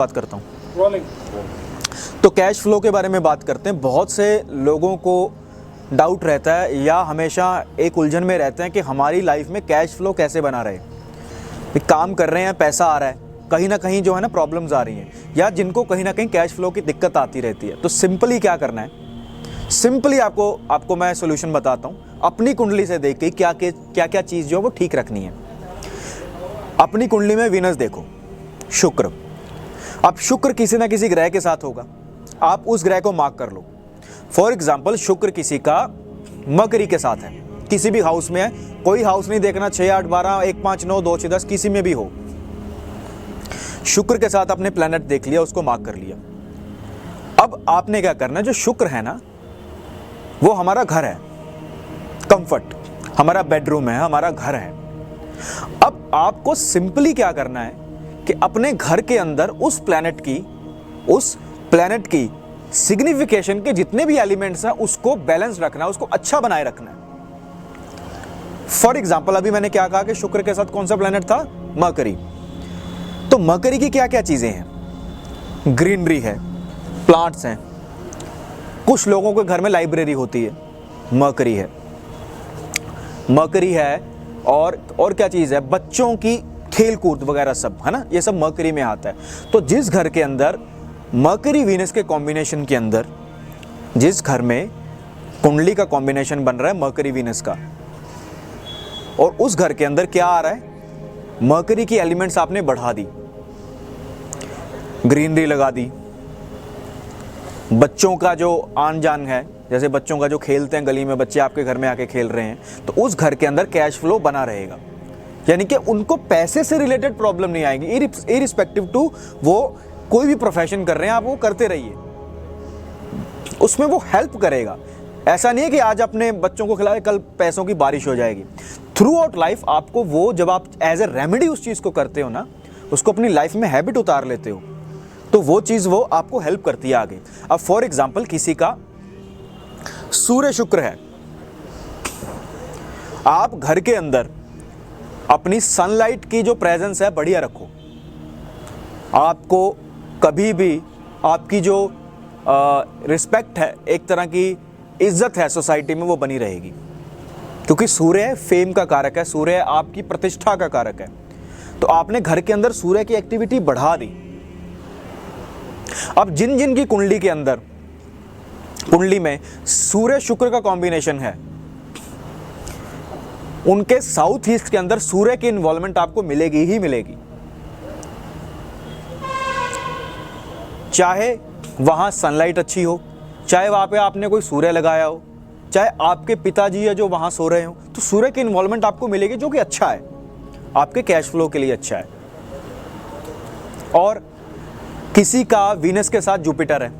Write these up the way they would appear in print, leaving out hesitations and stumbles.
बात करता हूँ। तो कैश फ्लो के बारे में बात करते हैं। बहुत से लोगों को डाउट रहता है या हमेशा एक उलझन में रहते हैं कि हमारी लाइफ में कैश फ्लो कैसे बना रहे। एक काम कर रहे हैं, पैसा आ रहा है, कहीं ना कहीं जो है ना प्रॉब्लम्स आ रही हैं, या जिनको कहीं ना कहीं कैश फ्लो की दिक्कत आती रहती है। तो सिंपली क्या करना है, सिंपली आपको मैं सोल्यूशन बताता हूँ। अपनी कुंडली से देख के क्या क्या चीज़ जो है वो ठीक रखनी है। अपनी कुंडली में वीनस देखो, शुक्र। अब शुक्र किसी ना किसी ग्रह के साथ होगा, आप उस ग्रह को मार्क कर लो। फॉर एग्जाम्पल शुक्र किसी का मकरी के साथ है, किसी भी हाउस में है, कोई हाउस नहीं देखना, 6, 8, 12, 1, 5, 9, 2, 6, 10 किसी में भी हो। शुक्र के साथ आपने प्लैनेट देख लिया, उसको मार्क कर लिया। अब आपने क्या करना है, जो शुक्र है ना वो हमारा घर है, कंफर्ट, हमारा बेडरूम है, हमारा घर है। अब आपको सिंपली क्या करना है कि अपने घर के अंदर उस प्लैनेट की सिग्निफिकेशन के जितने भी एलिमेंट्स हैं उसको बैलेंस रखना है, उसको अच्छा बनाए रखना है। फॉर एग्जाम्पल अभी मैंने क्या कहा कि शुक्र के साथ कौन सा प्लैनेट था, मरकरी। तो मरकरी की क्या क्या चीजें हैं, ग्रीनरी है, प्लांट्स हैं, कुछ लोगों के घर में लाइब्रेरी होती है, मरकरी है। और क्या चीज है, बच्चों की खेल कूद वगैरह सब है ना, ये सब मरकरी में आता है। तो जिस घर के अंदर मरकरी वीनस के कॉम्बिनेशन के अंदर, जिस घर में कुंडली का कॉम्बिनेशन बन रहा है मरकरी वीनस का, और उस घर के अंदर क्या आ रहा है, मरकरी की एलिमेंट्स आपने बढ़ा दी, ग्रीनरी लगा दी, बच्चों का जो आन जान है, जैसे बच्चों का जो खेलते हैं गली में, बच्चे आपके घर में आके खेल रहे हैं, तो उस घर के अंदर कैश फ्लो बना रहेगा। यानी कि उनको पैसे से रिलेटेड प्रॉब्लम नहीं आएगी, इरिस्पेक्टिव टू वो कोई भी प्रोफेशन कर रहे हैं, आप वो करते रहिए, उसमें वो हेल्प करेगा। ऐसा नहीं है कि आज अपने बच्चों को खिलाए कल पैसों की बारिश हो जाएगी। थ्रू आउट लाइफ आपको वो, जब आप एज ए रेमेडी उस चीज़ को करते हो ना, उसको अपनी लाइफ में हैबिट उतार लेते हो, तो वो चीज़ वो आपको हेल्प करती है आगे। अब फॉर एग्जाम्पल किसी का सूर्य शुक्र है, आप घर के अंदर अपनी सनलाइट की जो प्रेजेंस है बढ़िया रखो। आपको कभी भी आपकी जो रिस्पेक्ट है, एक तरह की इज्जत है सोसाइटी में, वो बनी रहेगी, क्योंकि सूर्य फेम का कारक है, सूर्य आपकी प्रतिष्ठा का कारक है। तो आपने घर के अंदर सूर्य की एक्टिविटी बढ़ा दी। अब जिन जिन की कुंडली में सूर्य शुक्र का कॉम्बिनेशन है, उनके साउथ ईस्ट के अंदर सूर्य की इन्वॉल्वमेंट आपको मिलेगी ही मिलेगी। चाहे वहां सनलाइट अच्छी हो, चाहे वहां पे आपने कोई सूर्य लगाया हो, चाहे आपके पिताजी है जो वहां सो रहे हो, तो सूर्य की इन्वॉल्वमेंट आपको मिलेगी, जो कि अच्छा है, आपके कैश फ्लो के लिए अच्छा है। और किसी का वीनस के साथ जुपिटर है,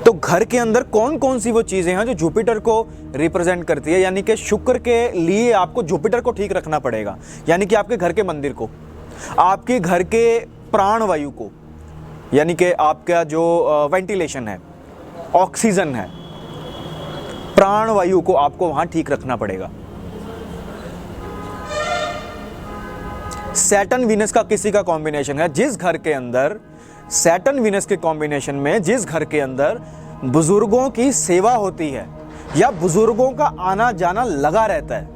तो घर के अंदर कौन कौन सी वो चीजें हैं जो जुपिटर को रिप्रेजेंट करती है, यानी कि शुक्र के लिए आपको जुपिटर को ठीक रखना पड़ेगा। यानी कि आपके घर के मंदिर को, आपके घर के प्राण वायु को, यानी कि आपका जो वेंटिलेशन है, ऑक्सीजन है, प्राण वायु को आपको वहां ठीक रखना पड़ेगा। सैटर्न वीनस का किसी का कॉम्बिनेशन है, जिस घर के अंदर सैटर्न वीनस के कॉम्बिनेशन में, जिस घर के अंदर बुजुर्गों की सेवा होती है या बुजुर्गों का आना जाना लगा रहता है,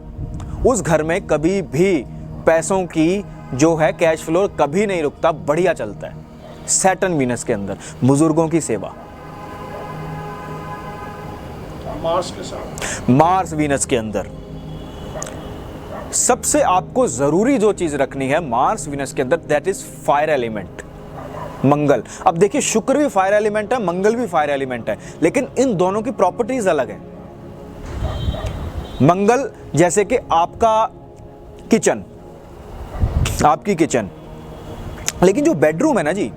उस घर में कभी भी पैसों की जो है कैश फ्लो कभी नहीं रुकता, बढ़िया चलता है। सैटर्न वीनस के अंदर बुजुर्गों की सेवा। मार्स के साथ, मार्स वीनस के अंदर सबसे आपको जरूरी जो चीज रखनी है मार्स वीनस के अंदर, दैट इज फायर एलिमेंट, मंगल। अब देखिए शुक्र भी फायर एलिमेंट है, मंगल भी फायर एलिमेंट है, लेकिन इन दोनों की प्रॉपर्टीज अलग है। मंगल जैसे कि आपका किचन, आपकी किचन, लेकिन जो बेडरूम है ना जी,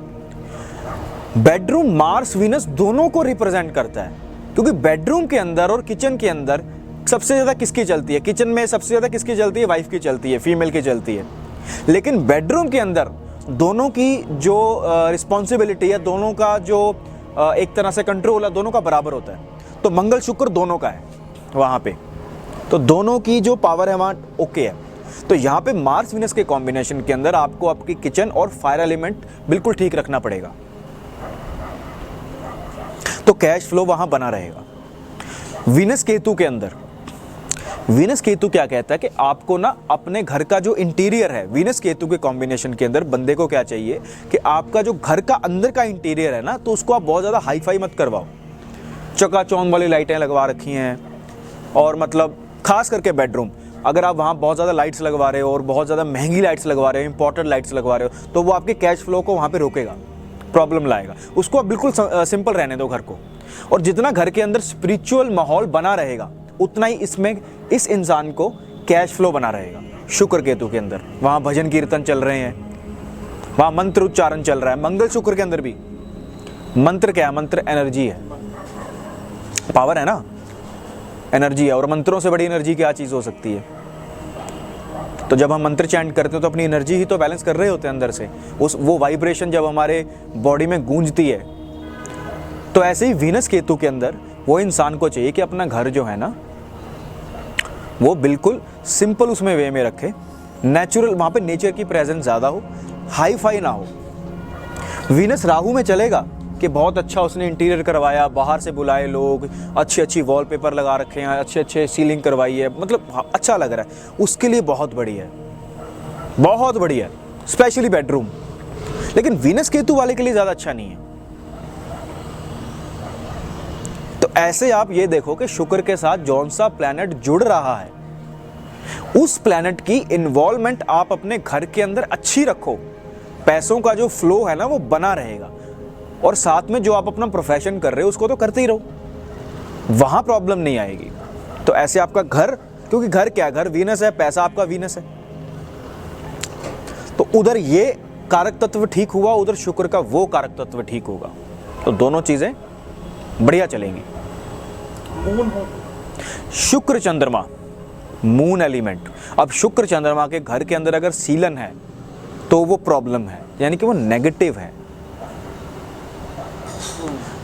बेडरूम मार्स वीनस दोनों को रिप्रेजेंट करता है, क्योंकि बेडरूम के अंदर और किचन के अंदर सबसे ज्यादा किसकी चलती है, किचन में सबसे ज्यादा किसकी चलती है, वाइफ की चलती है, फीमेल की चलती है। लेकिन बेडरूम के अंदर दोनों की जो रिस्पॉन्सिबिलिटी है, दोनों का जो एक तरह से कंट्रोल है, दोनों का बराबर होता है। तो मंगल शुक्र दोनों का है वहाँ पे, तो दोनों की जो पावर है वहाँ ओके है। तो यहाँ पे मार्स वीनस के कॉम्बिनेशन के अंदर आपको आपकी किचन और फायर एलिमेंट बिल्कुल ठीक रखना पड़ेगा, तो कैश फ्लो वहां बना रहेगा। वीनस केतु के अंदर, वीनस केतु क्या कहता है कि आपको ना अपने घर का जो इंटीरियर है, वीनस केतु के कॉम्बिनेशन के अंदर बंदे को क्या चाहिए कि आपका जो घर का अंदर का इंटीरियर है ना, तो उसको आप बहुत ज़्यादा हाई फाई मत करवाओ। चकाचौंध वाली लाइटें लगवा रखी हैं, और मतलब खास करके बेडरूम, अगर आप वहाँ बहुत ज़्यादा लाइट्स लगवा रहे हो और बहुत ज़्यादा महंगी लाइट्स लगवा रहे हो, इंपॉर्टेंट लाइट्स लगवा रहे हो, तो वो आपके कैश फ्लो को वहाँ पे रोकेगा, प्रॉब्लम लाएगा। उसको आप बिल्कुल सिंपल रहने दो घर को, और जितना घर के अंदर स्पिरिचुअल माहौल बना रहेगा उतना ही इसमें इस इंसान को कैश फ्लो बना रहेगा। शुक्र केतु के अंदर वहाँ भजन कीर्तन चल रहे हैं, वहाँ मंत्र उच्चारण चल रहा है। मंगल शुक्र के अंदर भी मंत्र क्या है? मंत्र एनर्जी है, पावर है ना, एनर्जी है, और मंत्रों से बड़ी एनर्जी क्या चीज़ हो सकती है? तो जब हम मंत्र चैंट करते हैं तो अपनी एनर्जी ही तो बैलेंस कर रहे होते हैं अंदर से, वो वाइब्रेशन जब हमारे बॉडी में गूंजती है। तो ऐसे ही वीनस केतु के अंदर वो इंसान को चाहिए कि अपना घर जो है ना वो बिल्कुल सिंपल उसमें वे में रखे, नेचुरल, वहाँ पे नेचर की प्रेजेंस ज़्यादा हो, हाई फाई ना हो। वीनस राहु में चलेगा कि बहुत अच्छा उसने इंटीरियर करवाया, बाहर से बुलाए लोग, अच्छी अच्छी वॉलपेपर लगा रखे हैं, अच्छे अच्छे सीलिंग करवाई है, मतलब अच्छा लग रहा है, उसके लिए बहुत बढ़िया है, बहुत बढ़िया है, स्पेशली बेडरूम। लेकिन वीनस केतु वाले के लिए ज़्यादा अच्छा नहीं है। तो ऐसे आप ये देखो कि शुक्र के साथ जौन सा प्लैनेट जुड़ रहा है, उस प्लैनेट की इन्वॉल्वमेंट आप अपने घर के अंदर अच्छी रखो, पैसों का जो फ्लो है ना वो बना रहेगा, और साथ में जो आप अपना प्रोफेशन कर रहे हो उसको तो करते ही रहो, वहां प्रॉब्लम नहीं आएगी। तो ऐसे आपका घर, क्योंकि घर क्या है? घर वीनस है, पैसा आपका वीनस है, तो उधर ये कारक तत्व ठीक हुआ, उधर शुक्र का वो कारक तत्व ठीक होगा, तो दोनों चीजें बढ़िया चलेंगी। मून हो, शुक्र चंद्रमा, मून एलिमेंट। अब शुक्र चंद्रमा के घर के अंदर अगर सीलन है तो वो प्रॉब्लम है, यानी कि वो नेगेटिव है।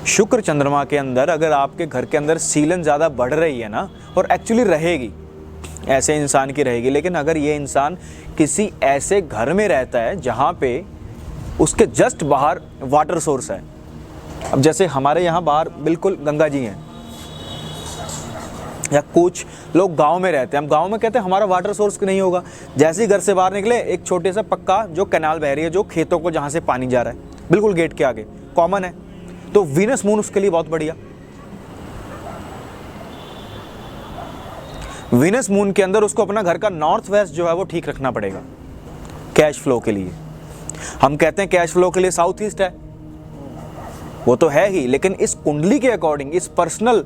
शुक्र चंद्रमा के अंदर अगर आपके घर के अंदर सीलन ज़्यादा बढ़ रही है ना, और एक्चुअली रहेगी, ऐसे इंसान की रहेगी, लेकिन अगर ये इंसान किसी ऐसे घर में रहता है जहाँ पे उसके जस्ट बाहर वाटर सोर्स है, अब जैसे हमारे यहाँ बाहर बिल्कुल गंगा जी हैं, या कुछ लोग गांव में रहते हैं, हम गांव में कहते हैं हमारा वाटर सोर्स नहीं होगा, जैसे ही घर से बाहर निकले एक छोटे सा पक्का जो कैनाल बह रही है, जो खेतों को जहाँ से पानी जा रहा है, बिल्कुल गेट के आगे कॉमन है, तो वीनस मून उसके लिए बहुत बढ़िया। वीनस मून के अंदर उसको अपना घर का नॉर्थ वेस्ट जो है वो ठीक रखना पड़ेगा कैश फ्लो के लिए। हम कहते हैं कैश फ्लो के लिए साउथ ईस्ट है, वो तो है ही, लेकिन इस कुंडली के अकॉर्डिंग, इस पर्सनल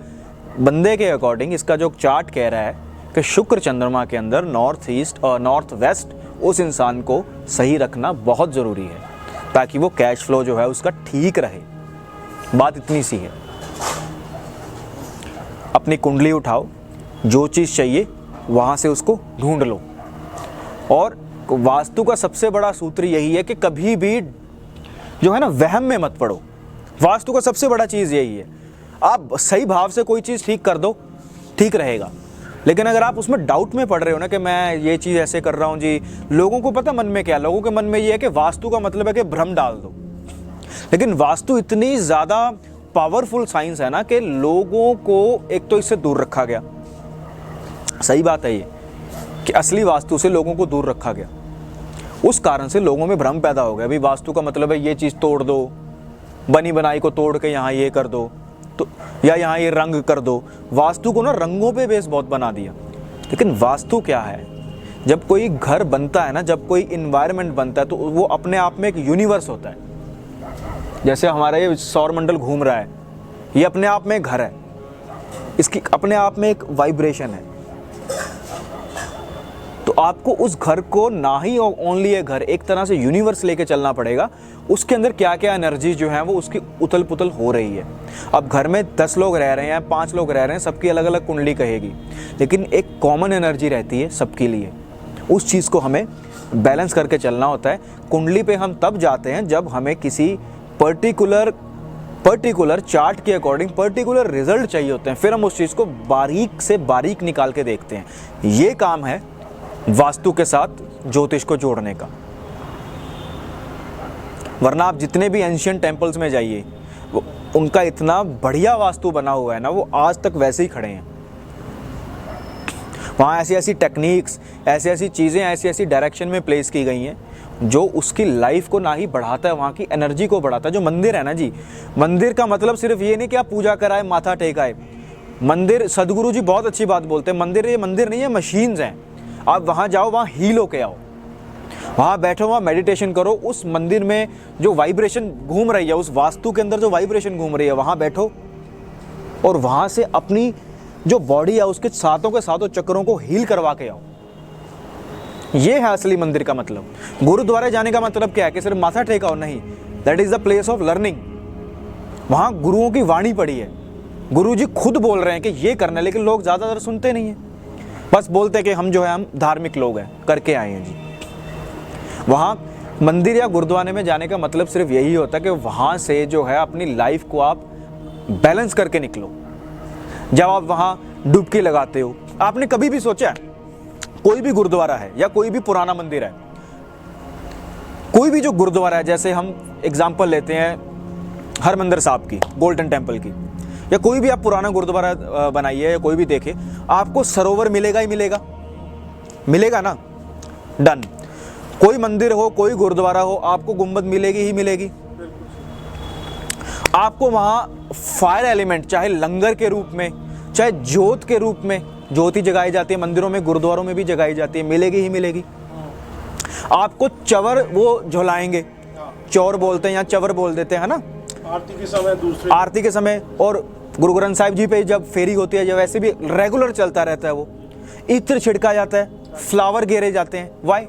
बंदे के अकॉर्डिंग, इसका जो चार्ट कह रहा है कि शुक्र चंद्रमा के अंदर नॉर्थ ईस्ट और नॉर्थ वेस्ट उस इंसान को सही रखना बहुत ज़रूरी है, ताकि वो कैश फ्लो जो है उसका ठीक रहे। बात इतनी सी है। अपनी कुंडली उठाओ, जो चीज़ चाहिए वहाँ से उसको ढूंढ लो, और वास्तु का सबसे बड़ा सूत्र यही है कि कभी भी जो है ना वहम में मत पड़ो। वास्तु का सबसे बड़ा चीज़ यही है, आप सही भाव से कोई चीज़ ठीक कर दो, ठीक रहेगा। लेकिन अगर आप उसमें डाउट में पड़ रहे हो ना कि मैं ये चीज़ ऐसे कर रहा हूँ जी, लोगों को पता मन में क्या, लोगों के मन में ये है कि वास्तु का मतलब है कि भ्रम डाल दो, लेकिन वास्तु इतनी ज़्यादा पावरफुल साइंस है ना कि लोगों को एक तो इससे दूर रखा गया, सही बात है ये कि असली वास्तु से लोगों को दूर रखा गया, उस कारण से लोगों में भ्रम पैदा हो गया। अभी वास्तु का मतलब है ये चीज़ तोड़ दो, बनी बनाई को तोड़ के यहाँ ये कर दो, तो या यहाँ ये रंग कर दो। वास्तु को ना रंगों पे बेस बहुत बना दिया, लेकिन वास्तु क्या है? जब कोई घर बनता है ना, जब कोई इन्वायरमेंट बनता है, तो वो अपने आप में एक यूनिवर्स होता है। जैसे हमारा ये सौर मंडल घूम रहा है, ये अपने आप में एक घर है, इसकी अपने आप में एक वाइब्रेशन है। तो आपको उस घर को ना ही ओनली ये घर, एक तरह से यूनिवर्स लेके चलना पड़ेगा। उसके अंदर क्या क्या एनर्जी जो है वो उसकी उथल पुथल हो रही है। अब घर में 10 लोग रह रहे हैं, 5 लोग रह रहे हैं, सबकी अलग अलग कुंडली कहेगी, लेकिन एक कॉमन एनर्जी रहती है सबके लिए। उस चीज़ को हमें बैलेंस करके चलना होता है। कुंडली पे हम तब जाते हैं जब हमें किसी पर्टिकुलर चार्ट के अकॉर्डिंग पर्टिकुलर रिजल्ट चाहिए होते हैं, फिर हम उस चीज़ को बारीक से बारीक निकाल के देखते हैं। ये काम है वास्तु के साथ ज्योतिष को जोड़ने का। वरना आप जितने भी एंशियंट टेम्पल्स में जाइए, उनका इतना बढ़िया वास्तु बना हुआ है ना, वो आज तक वैसे ही खड़े हैं। वहाँ ऐसी ऐसी टेक्निक्स, ऐसी ऐसी चीज़ें, ऐसी ऐसी डायरेक्शन में प्लेस की गई हैं जो उसकी लाइफ को ना ही बढ़ाता है, वहाँ की एनर्जी को बढ़ाता है। जो मंदिर है ना जी, मंदिर का मतलब सिर्फ ये नहीं कि आप पूजा कराए, माथा टेकाए। मंदिर, सदगुरु जी बहुत अच्छी बात बोलते हैं, मंदिर ये मंदिर नहीं है, मशीन्स हैं। आप वहाँ जाओ, वहाँ हील होके आओ, वहाँ बैठो, वहाँ मेडिटेशन करो। उस मंदिर में जो वाइब्रेशन घूम रही है, उस वास्तु के अंदर जो वाइब्रेशन घूम रही है, वहाँ बैठो और वहाँ से अपनी जो बॉडी है उसके सातों के सातों चक्रों को हील करवा के आओ। ये है असली मंदिर का मतलब। गुरुद्वारे जाने का मतलब क्या है कि सिर्फ माथा टेकाओ? नहीं, that is the place of learning. वहाँ गुरुओं की वाणी पड़ी है, गुरु जी खुद बोल रहे हैं कि ये करना है, लेकिन लोग ज़्यादातर सुनते नहीं हैं, बस बोलते हैं कि हम जो है हम धार्मिक लोग हैं, करके आए हैं जी। वहाँ मंदिर या गुरुद्वारे में जाने का मतलब सिर्फ यही होता है कि वहाँ से जो है अपनी लाइफ को आप बैलेंस करके निकलो। जब आप वहाँ डुबकी लगाते हो, आपने कभी भी सोचा है, कोई भी गुरुद्वारा है या कोई भी पुराना मंदिर है, कोई भी जो गुरुद्वारा है, जैसे हम एग्जांपल लेते हैं हरमंदिर साहब की, गोल्डन टेम्पल की, या कोई भी आप पुराना गुरुद्वारा बनाइए या कोई भी देखे, आपको सरोवर मिलेगा ही मिलेगा, मिलेगा ना, डन। कोई मंदिर हो, कोई गुरुद्वारा हो, आपको गुंबद मिलेगी ही मिलेगी। आपको वहाँ फायर एलिमेंट, चाहे लंगर के रूप में, चाहे ज्योत के रूप में, ज्योति जगाई जाती है मंदिरों में, गुरुद्वारों में भी जगाई जाती है, मिलेगी ही मिलेगी। आपको चवर वो झुलाएंगे, चौर बोलते हैं या चवर बोल देते हैं ना, आरती के समय, दूसरे आरती के समय, और गुरु ग्रंथ साहिब जी पे जब फेरी होती है, जब वैसे भी रेगुलर चलता रहता है, वो इत्र छिड़का जाता है, फ्लावर घेरे जाते हैं। वाई?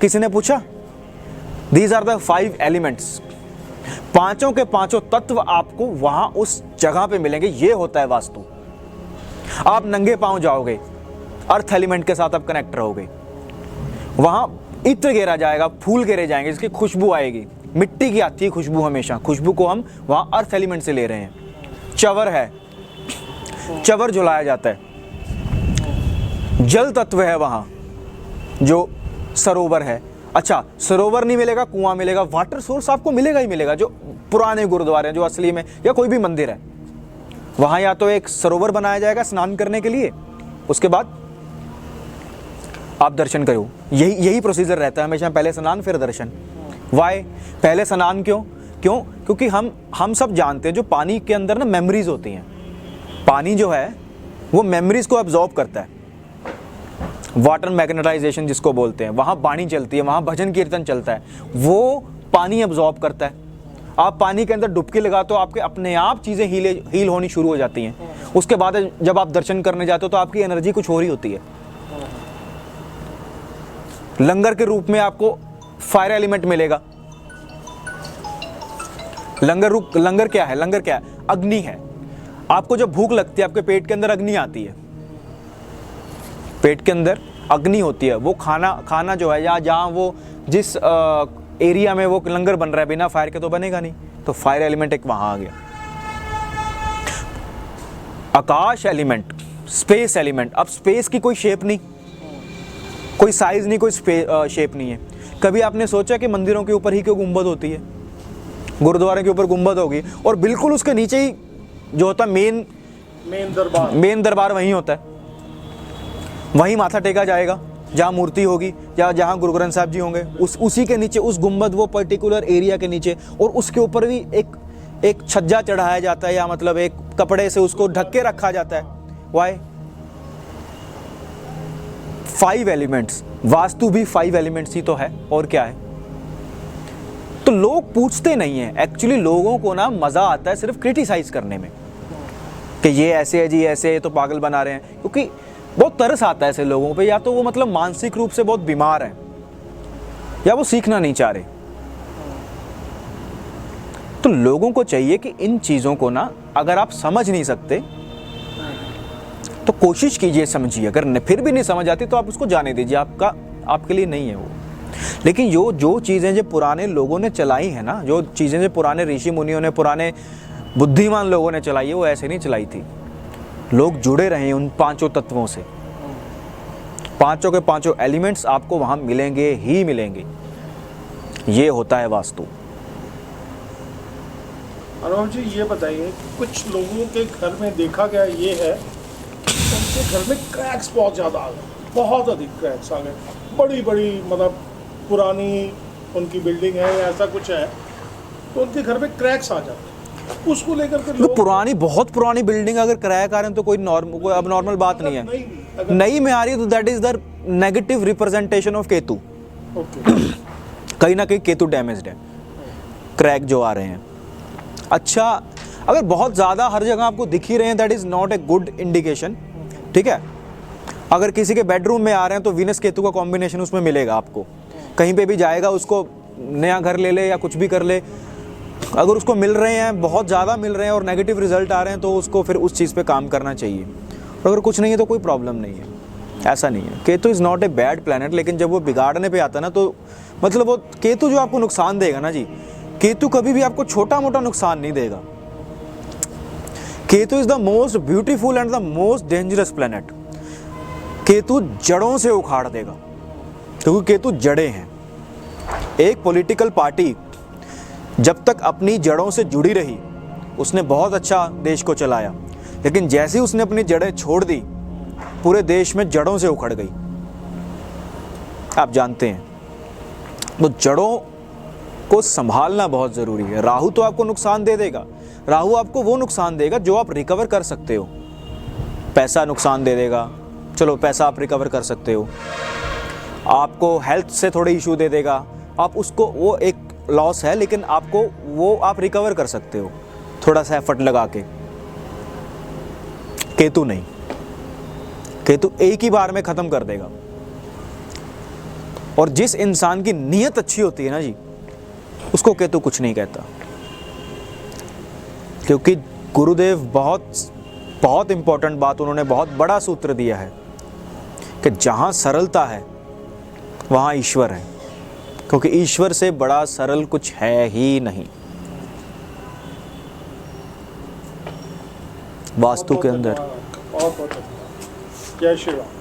किसी ने पूछा? These are the 5 elements. पांचों के पांचों तत्व आपको वहां उस जगह पे मिलेंगे। ये होता है वास्तु। आप नंगे पांव जाओगे, अर्थ एलिमेंट के साथ आप कनेक्ट रहोगे, वहां इत्र घेरा जाएगा, फूल घेरे जाएंगे, जिसकी खुशबू आएगी। मिट्टी की आती है खुशबू हमेशा, खुशबू को हम वहां अर्थ एलिमेंट से ले रहे हैं। चवर है, चवर झुलाया जाता है। जल तत्व है वहां, जो सरोवर है। अच्छा, सरोवर नहीं मिलेगा, कुआं मिलेगा, वाटर सोर्स आपको मिलेगा ही मिलेगा। जो पुराने गुरुद्वारे हैं, जो असली में, या कोई भी मंदिर है, वहां या तो एक सरोवर बनाया जाएगा स्नान करने के लिए, उसके बाद आप दर्शन करो। यही प्रोसीजर रहता है हमेशा, पहले स्नान फिर दर्शन। वाई? पहले स्नान क्यों? क्योंकि हम सब जानते हैं, जो पानी के अंदर ना मेमोरीज होती हैं, पानी जो है वो मेमोरीज को एब्जॉर्ब करता है। वाटर मैग्नेटाइजेशन जिसको बोलते हैं, वहाँ वाणी चलती है, वहाँ भजन कीर्तन चलता है, वो पानी एब्जॉर्ब करता है। आप पानी के अंदर डुबकी लगाते हो, आपके अपने आप चीज़ें हील होनी शुरू हो जाती हैं। उसके बाद जब आप दर्शन करने जाते हो तो आपकी एनर्जी कुछ हो रही होती है। लंगर के रूप में आपको फायर एलिमेंट मिलेगा। लंगर क्या है? लंगर क्या है? अग्नि है। आपको जब भूख लगती है, आपके पेट के अंदर अग्नि आती है, पेट के अंदर अग्नि होती है। वो खाना जो है, या जहाँ वो जिस एरिया में वो लंगर बन रहा है, बिना फायर के तो बनेगा नहीं, तो फायर एलिमेंट एक वहाँ आ गया। आकाश एलिमेंट, स्पेस एलिमेंट। अब स्पेस की कोई शेप नहीं, कोई साइज नहीं, कोई शेप नहीं है। कभी आपने सोचा कि मंदिरों के ऊपर ही क्यों गुंबद होती है? गुरुद्वारे के ऊपर गुंबद होगी, और बिल्कुल उसके नीचे ही जो होता है मेन दरबार वहीं होता है। वहीं माथा टेका जाएगा, जहाँ मूर्ति होगी या जहाँ गुरु ग्रंथ साहब जी होंगे, उसी के नीचे, उस गुंबद, वो पर्टिकुलर एरिया के नीचे, और उसके ऊपर भी एक छज्जा चढ़ाया जाता है, या मतलब एक कपड़े से उसको ढक के रखा जाता है। वाई? 5 एलिमेंट्स। वास्तु भी 5 एलिमेंट्स ही तो है, और क्या है? तो लोग पूछते नहीं है। एक्चुअली लोगों को ना मजा आता है सिर्फ क्रिटिसाइज करने में, कि ये ऐसे है जी, ऐसे है, तो पागल बना रहे हैं। क्योंकि बहुत तरस आता है ऐसे लोगों पे, या तो वो मतलब मानसिक रूप से बहुत बीमार हैं, या वो सीखना नहीं चाह रहे। तो लोगों को चाहिए कि इन चीज़ों को ना, अगर आप समझ नहीं सकते तो कोशिश कीजिए समझिए। अगर फिर भी नहीं समझ आती तो आप उसको जाने दीजिए, आपके लिए नहीं है वो। लेकिन जो चीज़ें जो पुराने लोगों ने चलाई हैं ना, जो चीज़ें जो पुराने ऋषि मुनियों ने, पुराने बुद्धिमान लोगों ने चलाई है, वो ऐसे नहीं चलाई थी। लोग जुड़े रहे उन 5 तत्वों से, पांचों के पांचों एलिमेंट्स आपको वहाँ मिलेंगे ही मिलेंगे। ये होता है वास्तु। अनुभव जी ये बताइए, कुछ लोगों के घर में देखा गया ये है कि उनके घर में क्रैक्स बहुत ज़्यादा आ गए, बहुत अधिक क्रैक्स आ गए, बड़ी बड़ी मतलब पुरानी उनकी बिल्डिंग है या ऐसा कुछ है तो उनके घर में क्रैक्स आ जाते हैं, उसको लेकर के तो लोग पुरानी, बहुत पुरानी बिल्डिंग अगर क्रैक आ रहे हैं तो कोई अब नॉर्मल बात नहीं है। अगर नई में आ रही है तो that is the negative representation of Ketu. Okay कहीं ना कहीं केतु डैमेज्ड है, क्रैक जो आ रहे हैं। अच्छा, अगर बहुत ज़्यादा हर जगह आपको दिख ही रहे हैं that is not a good indication, ठीक है। अगर किसी के बेडरूम में आ रहे हैं तो वीनस केतु का कॉम्बिनेशन उसमें मिलेगा आपको, कहीं पे भी जाएगा उसको नया घर ले ले या कुछ भी कर ले, अगर उसको मिल रहे हैं, बहुत ज़्यादा मिल रहे हैं और नेगेटिव रिजल्ट आ रहे हैं तो उसको फिर उस चीज़ पे काम करना चाहिए। और अगर कुछ नहीं है तो कोई प्रॉब्लम नहीं है, ऐसा नहीं है। Ketu is not a bad planet, लेकिन जब वो बिगाड़ने पे आता है ना तो मतलब वो केतु जो आपको नुकसान देगा ना जी, केतु कभी भी आपको छोटा मोटा नुकसान नहीं देगा। Ketu is the most beautiful and the most dangerous planet. Ketu जड़ों से उखाड़ देगा, क्योंकि केतु जड़ें हैं। एक पॉलिटिकल पार्टी जब तक अपनी जड़ों से जुड़ी रही उसने बहुत अच्छा देश को चलाया, लेकिन जैसे ही उसने अपनी जड़ें छोड़ दी पूरे देश में जड़ों से उखड़ गई, आप जानते हैं। तो जड़ों को संभालना बहुत ज़रूरी है। राहु तो आपको नुकसान दे देगा, राहु आपको वो नुकसान देगा जो आप रिकवर कर सकते हो। पैसा नुकसान दे देगा, चलो पैसा आप रिकवर कर सकते हो। आपको हेल्थ से थोड़े इशू दे देगा, आप उसको, वो एक लॉस है लेकिन आपको वो आप रिकवर कर सकते हो थोड़ा सा एफर्ट लगा के। केतु नहीं, केतु एक ही बार में ख़त्म कर देगा। और जिस इंसान की नीयत अच्छी होती है ना जी, उसको केतु कुछ नहीं कहता, क्योंकि गुरुदेव बहुत इंपॉर्टेंट बात, उन्होंने बहुत बड़ा सूत्र दिया है कि जहां सरलता है वहां ईश्वर है, क्योंकि ईश्वर से बड़ा सरल कुछ है ही नहीं। वास्तु के अंदर बहुत बहुत जय श्री राम।